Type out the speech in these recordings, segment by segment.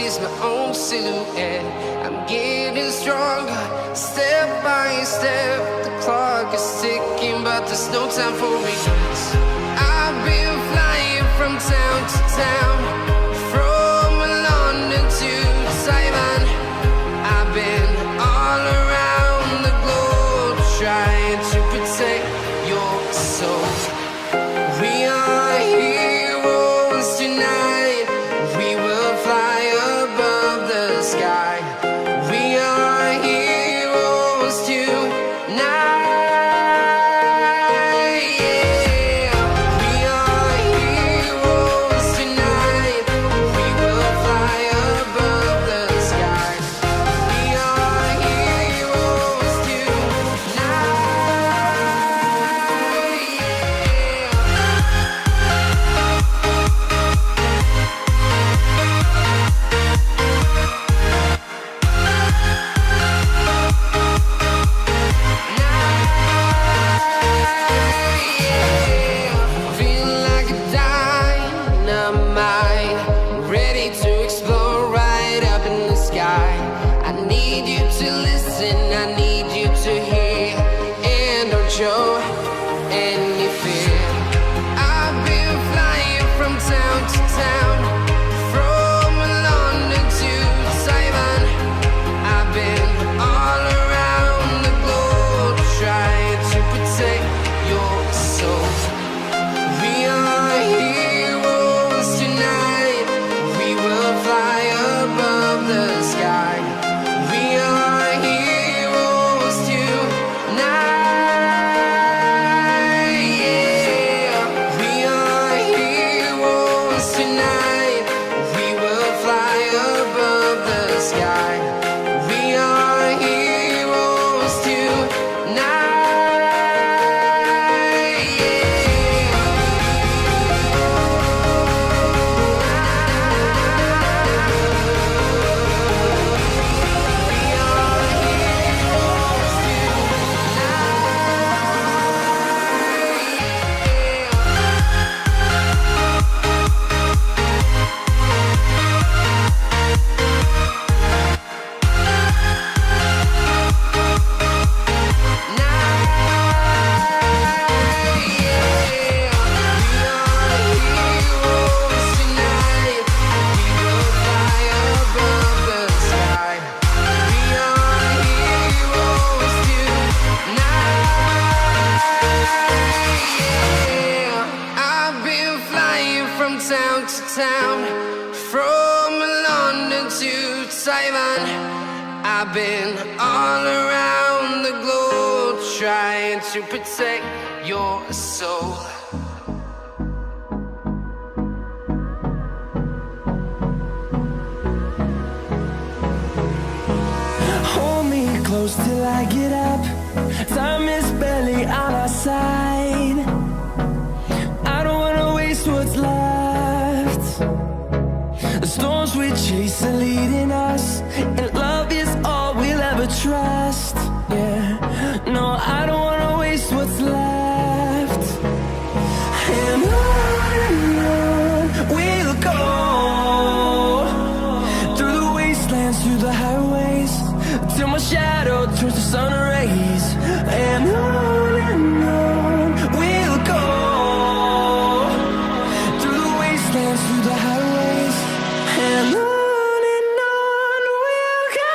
sees my own silhouette. I'm getting stronger, step by step. The clock is ticking, but there's no time for me. I've been flying from town to town, from London to Taiwan. I've been all around the globe trying to protect your soul. We are heroes tonight. We will fly above the sky. We are heroes tonight. I've been all around the globe trying to protect your soul. Hold me close till I get up. Time is barely on our side. I don't wanna waste what's left. The storms we chase are leading us, and love is all we'll ever trust. Yeah, no, I don't wanna waste what's left. And on we'll go, through the wastelands, through the highways, till my shadow turns to sun rays. And on we'll go, through the wastelands, through the highways, and on we'll go.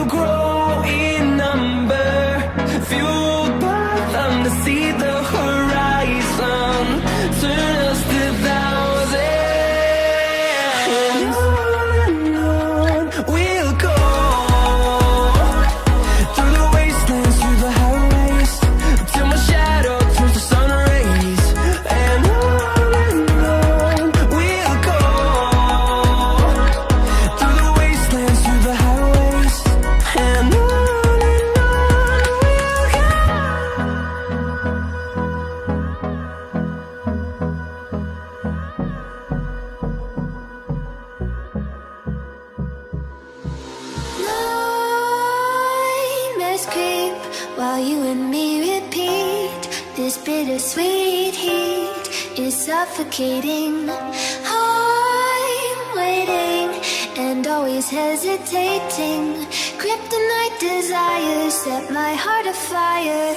we'll grow in number, fueled by them to see the horizon, turn us to thousands. And on we'll go, through the wastelands, through the highways, till my shadow turns to sun rays. And on we'll go, through the wastelands, through the highways. And on we'll go. Nightmares creep while you and me repeat. This bittersweet heat is suffocating. I'm waiting and always hesitating. Kryptonite desires set my heart afire.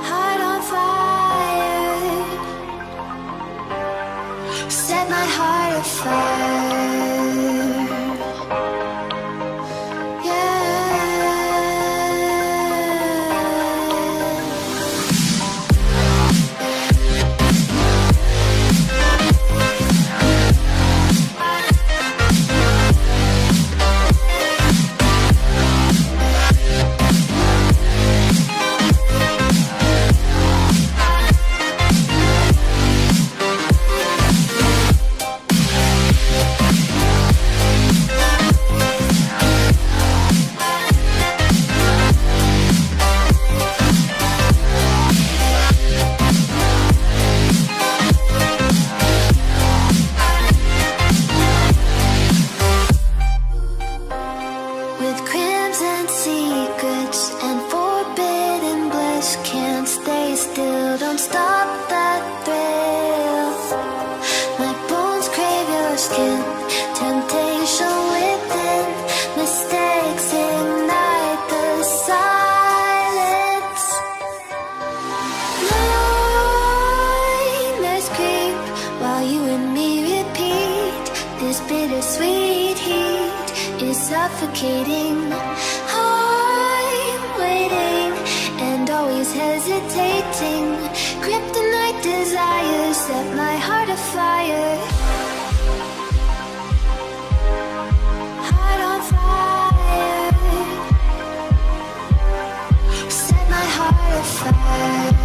Heart on fire. Set my heart afire. With crimson secrets and forbidden bliss, can't stay still, don't stop that thrill. My bones crave your skin, temptation within, mistakes ignite the silence. Nightmares creep while you and me repeat. This bittersweet heat is suffocating. I'm waiting and always hesitating. Kryptonite desires set my heart afire. Heart on fire. Set my heart afire.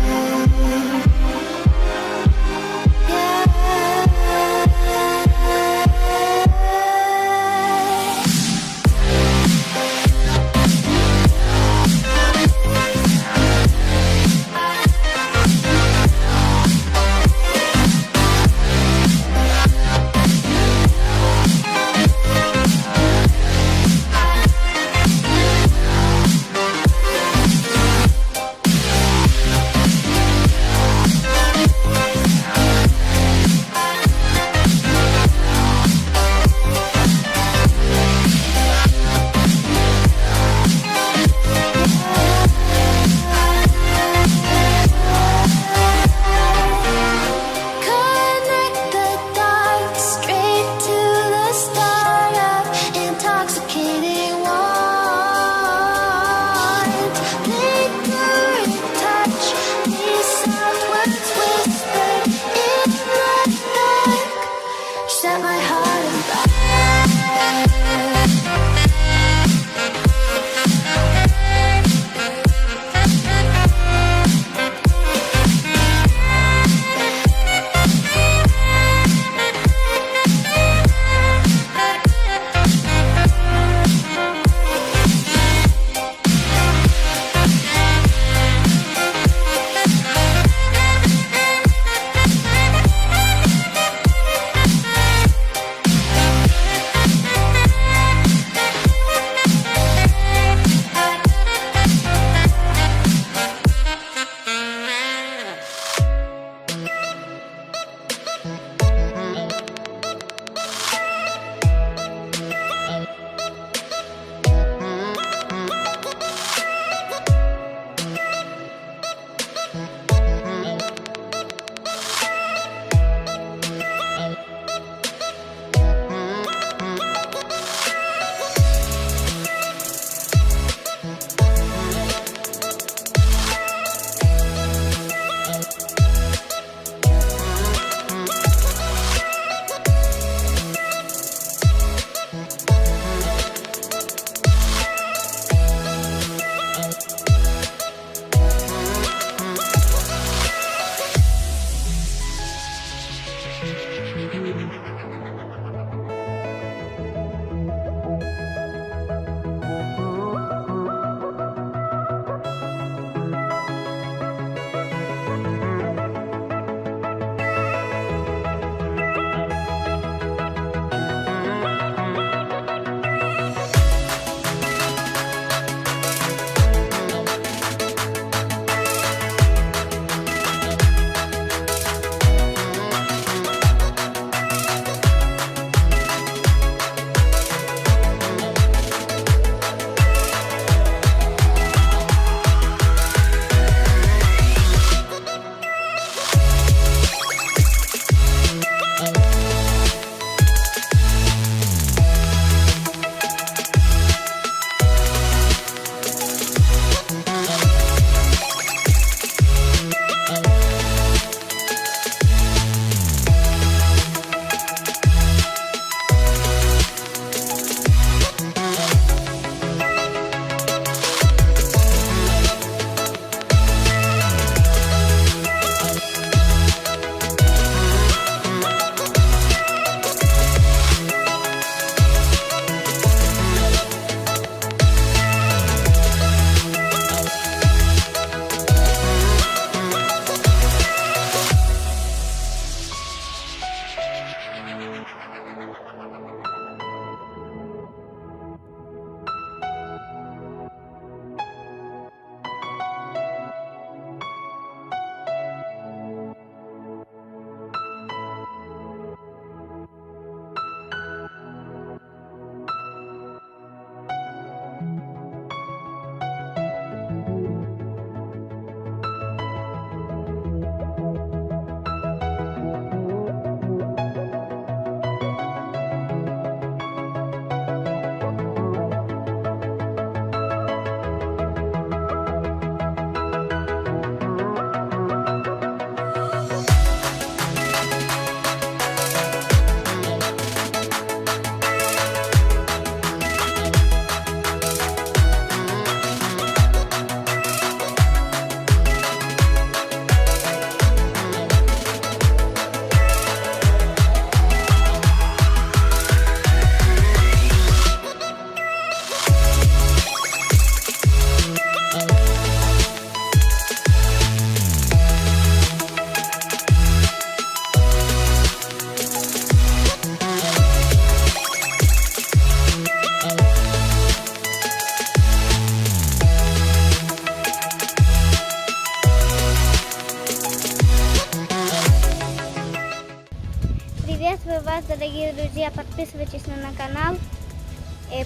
дорогие друзья, подписывайтесь на канал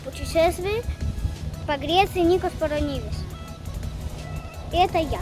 путешествий по Греции Никос Паронидис. И это я.